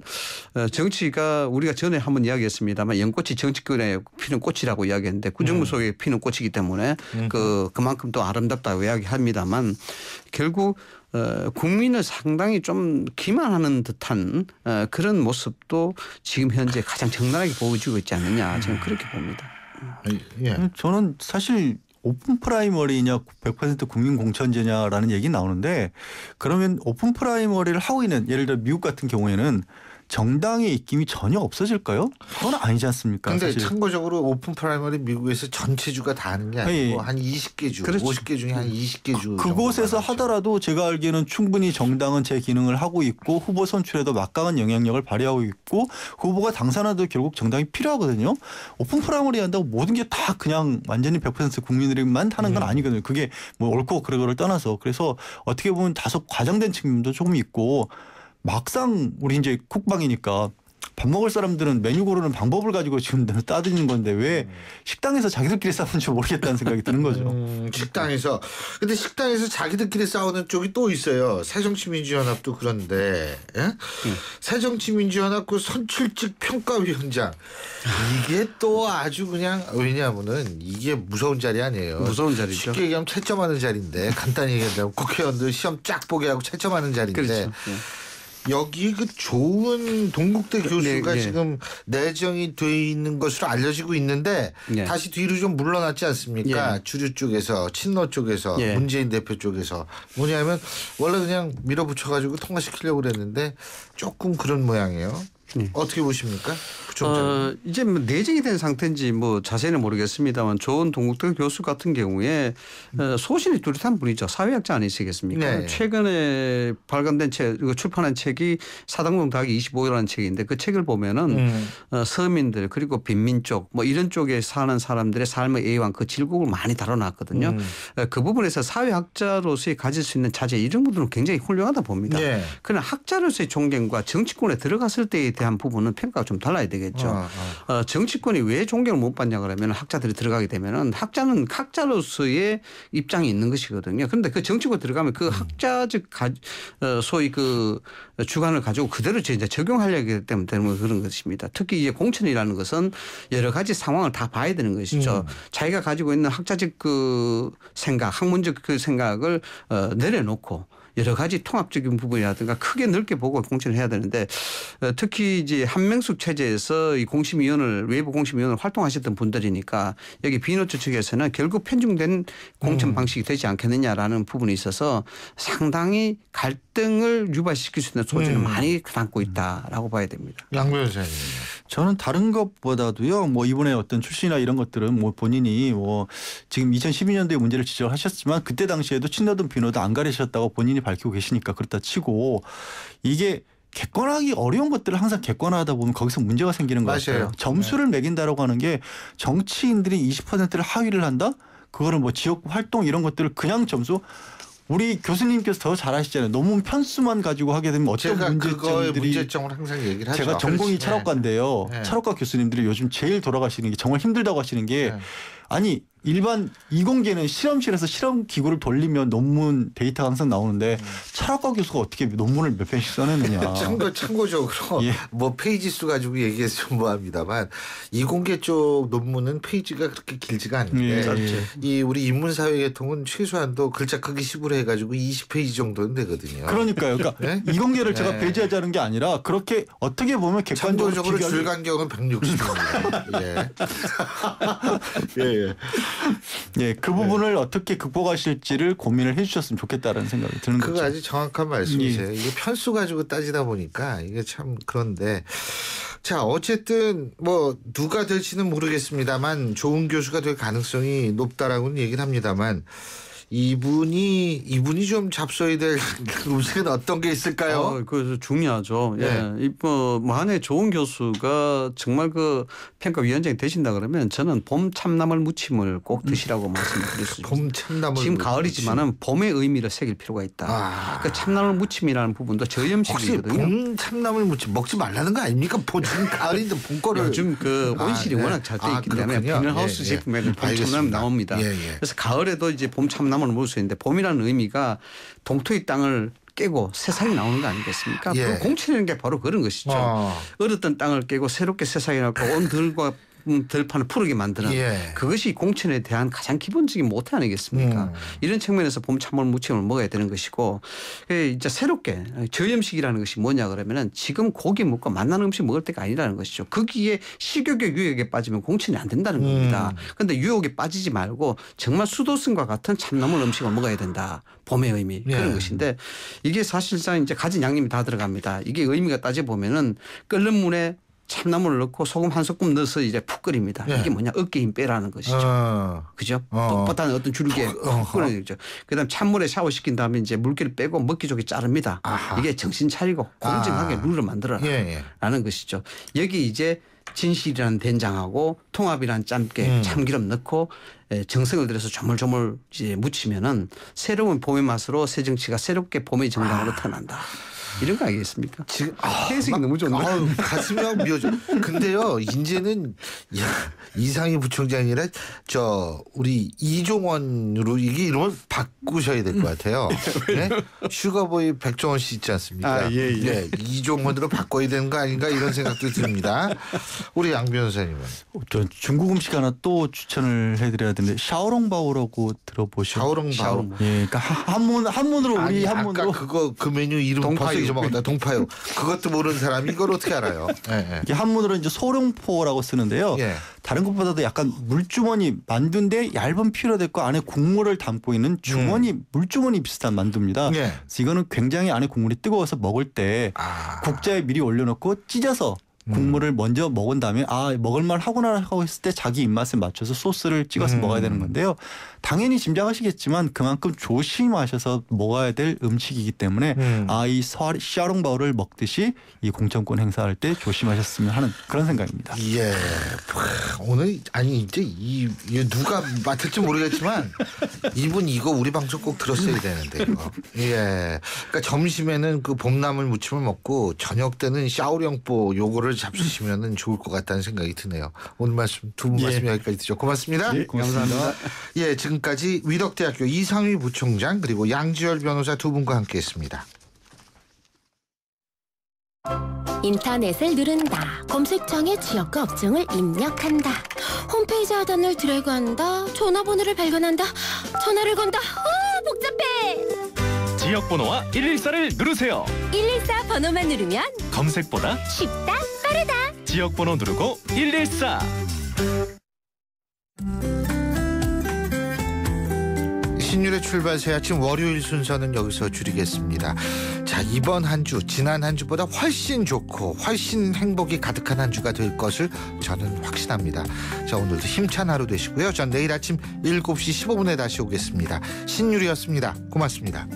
정치가 우리가 전에 한번 이야기했습니다만 연꽃이 정치권에 피는 꽃이라고 이야기했는데 구정무 속에 피는 꽃이기 때문에 그만큼 또 아름답다고 이야기합니다만 결국 국민을 상당히 좀 기만하는 듯한 그런 모습도 지금 현재 가장 적나라하게 보여주고 있지 않느냐 저는 그렇게 봅니다. 예. 저는 사실 오픈 프라이머리냐 100% 국민 공천제냐라는 얘기 나오는데 그러면 오픈 프라이머리를 하고 있는 예를 들어 미국 같은 경우에는 정당의 입김이 전혀 없어질까요? 그건 아니지 않습니까? 근데 사실. 참고적으로 오픈 프라이머리 미국에서 전체 주가 다 하는 게 아니고 한 20개 주, 그렇죠. 50개 중에 한 20개 주. 그곳에서 하더라도 제가 알기에는 충분히 정당은 제 기능을 하고 있고 후보 선출에도 막강한 영향력을 발휘하고 있고 후보가 당선하도 결국 정당이 필요하거든요. 오픈 프라이머리 한다고 모든 게 다 그냥 완전히 100% 국민들만 하는 건 아니거든요. 그게 뭐 옳고 그르고를 떠나서 그래서 어떻게 보면 다소 과장된 측면도 조금 있고 막상 우리 이제 국방이니까 밥 먹을 사람들은 메뉴 고르는 방법을 가지고 지금 따지는 건데 왜 식당에서 자기들끼리 싸우는지 모르겠다는 생각이 드는 거죠. 식당에서. 근데 식당에서 자기들끼리 싸우는 쪽이 또 있어요. 새정치민주연합도 그런데. 예? 새정치민주연합 그 선출직 평가위원장. 이게 또 아주 그냥 왜냐하면은 이게 무서운 자리 아니에요. 무서운 자리죠. 쉽게 얘기하면 채점하는 자리인데 간단히 얘기하면 국회의원들 시험 쫙 보게 하고 채점하는 자리인데 그렇죠. 여기 그 좋은 동국대 교수가 네. 지금 내정이 돼 있는 것으로 알려지고 있는데 다시 뒤로 좀 물러났지 않습니까? 주류 쪽에서 친노 쪽에서 문재인 대표 쪽에서 뭐냐면 원래 그냥 밀어붙여가지고 통과시키려고 그랬는데 조금 그런 모양이에요. 어떻게 보십니까? 이제 뭐 내정이 된 상태인지 뭐 자세히는 모르겠습니다만 좋은 동국대 교수 같은 경우에 소신이 뚜렷한 분이죠. 사회학자 아니시겠습니까? 최근에 발간된 책, 출판한 책이 사당동 더하기 25라는 책인데 그 책을 보면은 서민들 그리고 빈민족 뭐 이런 쪽에 사는 사람들의 삶의 애환 그 질곡을 많이 다뤄놨거든요. 그 부분에서 사회학자로서의 가질 수 있는 자제 이런 것들은 굉장히 훌륭하다 봅니다. 그러나 학자로서의 존경과 정치권에 들어갔을 때에 대한 부분은 평가가 좀 달라야 되겠죠. 정치권이 왜 존경을 못 받냐 그러면 학자들이 들어가게 되면은 학자는 학자로서의 입장이 있는 것이거든요. 그런데 그 정치권에 들어가면 그 학자적 소위 그 주관을 가지고 그대로 이제 적용하려고 하기 때문에 그런 것입니다. 특히 이제 공천이라는 것은 여러 가지 상황을 다 봐야 되는 것이죠. 자기가 가지고 있는 학자적 그 생각, 학문적 그 생각을 내려놓고 여러 가지 통합적인 부분이라든가 크게 넓게 보고 공천을 해야 되는데 특히 이제 한명숙 체제에서 이 공심위원을 외부 공심위원을 활동하셨던 분들이니까 여기 비노조 측에서는 결국 편중된 공천 방식이 되지 않겠느냐라는 부분이 있어서 상당히 갈등을 유발시킬 수 있는 소지는 많이 담고 있다라고 봐야 됩니다. 양 변호사님. 저는 다른 것보다도요. 뭐 이번에 어떤 출신이나 이런 것들은 뭐 본인이 뭐 지금 2012년도에 문제를 지적하셨지만 그때 당시에도 친노든 비노든 안 가리셨다고 본인이 밝히고 계시니까 그렇다 치고 이게 객관화하기 어려운 것들을 항상 객관화하다 보면 거기서 문제가 생기는 것 같아요. 점수를 매긴다라고 하는 게 정치인들이 20%를 하위를 한다? 그거를 뭐 지역구 활동 이런 것들을 그냥 점수 우리 교수님께서 더 잘 아시잖아요. 너무 편수만 가지고 하게 되면 어떤 문제점들이 문제점을 항상 얘기를 하죠. 제가 전공이 철학과인데요. 철학과 교수님들이 요즘 제일 돌아가시는 게 정말 힘들다고 하시는 게 아니 일반 이공계는 실험실에서 실험 기구를 돌리면 논문 데이터가 항상 나오는데 철학과 교수가 어떻게 논문을 몇 편씩 써냈느냐. 참고적으로 예. 뭐 페이지 수 가지고 얘기해서 뭐합니다만 이공계 쪽 논문은 페이지가 그렇게 길지가 않는데 이 우리 인문사회계통은 최소한도 글자 크기 10으로 해가지고 20페이지 정도는 되거든요. 그러니까요. 그러니까 네? 이공계를 제가 배제하자는 게 아니라 그렇게 어떻게 보면 객관적으로 참고적으로 줄 간격은 160입니다. 예. 예, 그 부분을 어떻게 극복하실지를 고민을 해주셨으면 좋겠다라는 생각이 드는 거죠. 그거 아주 정확한 말씀이세요. 이게 편수 가지고 따지다 보니까 이게 참 그런데 자 어쨌든 뭐 누가 될지는 모르겠습니다만 좋은 교수가 될 가능성이 높다라고는 얘기를 합니다만 이분이 좀 잡숴야 될 음식은 어떤 게 있을까요? 그래서 중요하죠. 네. 예. 만약에 좋은 교수가 정말 그 평가위원장이 되신다 그러면 저는 봄 참나물 무침을 꼭 드시라고 말씀드릴 수 있습니다. 봄 참나물 지금 가을이지만은 봄의 의미를 새길 필요가 있다. 그 참나물 무침이라는 부분도 저염식이거든요. 혹시 봄 참나물 무침 먹지 말라는 거 아닙니까? 지금 가을인데 봄 거를 요즘 그 온실이 워낙 잘 돼 있기 때문에 비닐하우스 제품에는 봄 참나물 나옵니다. 그래서 가을에도 이제 봄 참나물 먹을 수 있는데 봄이라는 의미가 동토의 땅을 깨고 새살이 나오는 거 아니겠습니까? 그 공치라는 게 바로 그런 것이죠. 얼었던 땅을 깨고 새롭게 새살이 나고 온 들과 들판을 푸르게 만드는 그것이 공천에 대한 가장 기본적인 모태 아니겠습니까? 이런 측면에서 봄 참나물 무침을 먹어야 되는 것이고 이제 새롭게 저염식이라는 것이 뭐냐 그러면은 지금 고기 먹고 맛나는 음식 먹을 때가 아니라는 것이죠. 거기에 식욕의 유혹에 빠지면 공천이 안 된다는 겁니다. 그런데 유혹에 빠지지 말고 정말 수도승과 같은 참나물 음식을 먹어야 된다. 봄의 의미 그런 것인데 이게 사실상 이제 가진 양념이 다 들어갑니다. 이게 의미가 따져보면은 끓는 물에 참나물을 넣고 소금 한 스푼 넣어서 이제 푹 끓입니다. 이게 뭐냐 어깨 힘 빼라는 것이죠. 그죠? 뻣뻣한 어떤 줄기에 푹 끓는 거죠. 그다음 찬물에 샤워시킨 다음에 이제 물기를 빼고 먹기 좋게 자릅니다. 이게 정신 차리고 공정하게 룰을 만들어라는 것이죠. 여기 이제 진실이라는 된장하고 통합이라는 짬깨 참기름 넣고 정성을 들여서 조물조물 이제 무치면은 새로운 봄의 맛으로 새정치가 새롭게 봄의 정당으로 태어난다. 이런 거 아니겠습니까? 지금 해석이 너무 좋네. 가슴이 막 미어져. 근데요, 이제는 이상희 부총장이 아니라 우리 이종원으로 이게 이름을 바꾸셔야 될 것 같아요. 네? 슈가보이 백종원 씨 있지 않습니까? 네, 이종원으로 바꿔야 되는 거 아닌가 이런 생각도 듭니다. 우리 양 변호사님은 저 중국 음식 하나 또 추천을 해드려야 되는데 샤오롱바오라고 들어보셨죠? 샤오롱바오. 예, 그러니까 한문으로 우리 한문으로 아까 그 메뉴 이름 벌써 잊어먹었다. 동파요. 그것도 모르는 사람이 이걸 어떻게 알아요? 이게 한문으로 이제 소룡포라고 쓰는데요. 다른 것보다도 약간 물주머니 만두인데 얇은 피로 됐고 안에 국물을 담고 있는 주머니 물주머니 비슷한 만두입니다. 그래서 이거는 굉장히 안에 국물이 뜨거워서 먹을 때 국자에 미리 올려놓고 찢어서 국물을 먼저 먹은 다음에 먹을만 하구나 하고 했을 때 자기 입맛에 맞춰서 소스를 찍어서 먹어야 되는 건데요. 당연히 짐작하시겠지만 그만큼 조심하셔서 먹어야 될 음식이기 때문에 이 샤오롱바오를 먹듯이 이 공천권 행사할 때 조심하셨으면 하는 그런 생각입니다. 예. 오늘 이제 이 누가 맡을지 모르겠지만 이분 이거 우리 방송 꼭 들었어야 되는데 이거. 예. 그러니까 점심에는 그 봄나물 무침을 먹고 저녁 때는 샤오롱보 요거를 잡수시면은 좋을 것 같다는 생각이 드네요. 오늘 말씀 두 분 말씀 여기까지 듣죠. 고맙습니다. 감사합니다. 예, 지금까지 위덕대학교 이상휘 부총장 그리고 양지열 변호사 두 분과 함께했습니다. 인터넷을 누른다. 검색창에 지역과 업종을 입력한다. 홈페이지 하단을 드래그한다. 전화번호를 발견한다. 전화를 건다. 복잡해. 지역번호와 114를 누르세요. 114 번호만 누르면 검색보다 쉽다, 빠르다. 지역번호 누르고 114. 신율의 출발 새 아침 월요일 순서는 여기서 줄이겠습니다. 자, 이번 한 주 지난 한 주보다 훨씬 좋고 훨씬 행복이 가득한 한 주가 될 것을 저는 확신합니다. 자, 오늘도 힘찬 하루 되시고요. 전 내일 아침 7시 15분에 다시 오겠습니다. 신율이었습니다. 고맙습니다.